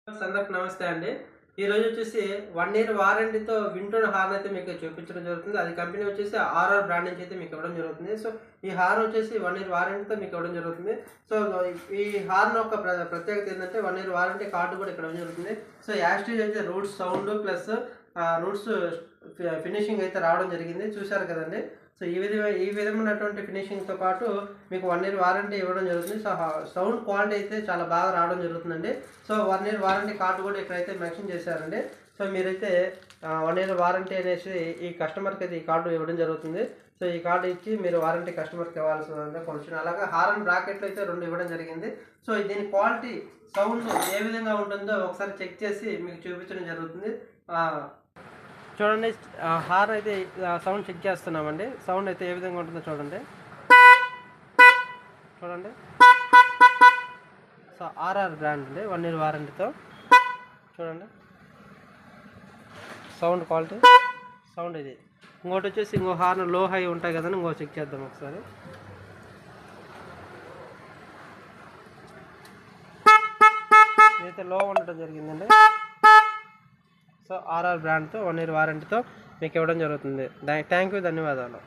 అందరికి నమస్తే అండి. ఈరోజు వచ్చేసి 1 ఇయర్ వారంటీతో వింటోన్ హార్న్ అయితే మీకు చూపించడం జరుగుతుంది. అది కంపెనీ వచ్చేసి ఆర్ఆర్ బ్రాండ్ నుంచి అయితే మీకు ఇవ్వడం జరుగుతుంది. సో ఈ హార్న్ వచ్చేసి 1 ఇయర్ వారంటీతో మీకు ఇవ్వడం జరుగుతుంది. సో ఈ హార్న్ యొక్క ప్రత్యేకత ఏంటంటే 1 ఇయర్ వారంటీ కార్డు కూడా ఇక్కడ ఇవ్వడం జరుగుతుంది. సో యాస్టేజ్ అయితే roots sound plus roots finishing అయితే రావడం జరిగింది, చూశారు కదండి. సో ఈ విధమైనటువంటి ఫినిషింగ్తో పాటు మీకు 1 ఇయర్ వారంటీ ఇవ్వడం జరుగుతుంది. సో సౌండ్ క్వాలిటీ అయితే చాలా బాగా రావడం జరుగుతుందండి. సో 1 ఇయర్ వారంటీ కార్డు కూడా ఇక్కడైతే మెన్షన్ చేశారండి. సో మీరైతే 1 ఇయర్ వారంటీ అనేసి ఈ కస్టమర్కి అయితే ఈ కార్డు ఇవ్వడం జరుగుతుంది. సో ఈ కార్డు ఇచ్చి మీరు వారంటీ కస్టమర్కి ఇవ్వాల్సిందంటే కొంచెం అలాగే హారన్ బ్రాకెట్లు అయితే 2 ఇవ్వడం జరిగింది. సో దీని క్వాలిటీ సౌండ్ ఏ విధంగా ఉంటుందో ఒకసారి చెక్ చేసి మీకు చూపించడం జరుగుతుంది. చూడండి, హార్న్ అయితే సౌండ్ చెక్ చేస్తున్నామండి. సౌండ్ అయితే ఏ విధంగా ఉంటుందో చూడండి. సో ఆర్ఆర్ బ్రాండ్ అండి, 1 ఇయర్ వారంటీతో. చూడండి సౌండ్ క్వాలిటీ, సౌండ్ ఇది. ఇంకోటి వచ్చేసి ఇంకో హార్న్ లో హై ఉంటాయి కదండి, ఇంకో చెక్ చేద్దాం ఒకసారి. ఇదైతే లో ఉండటం జరిగిందండి. సో ఆర్ఆర్ బ్రాండ్తో 1 ఇయర్ వారంటీతో మీకు ఇవ్వడం జరుగుతుంది. థ్యాంక్ యూ, ధన్యవాదాలు.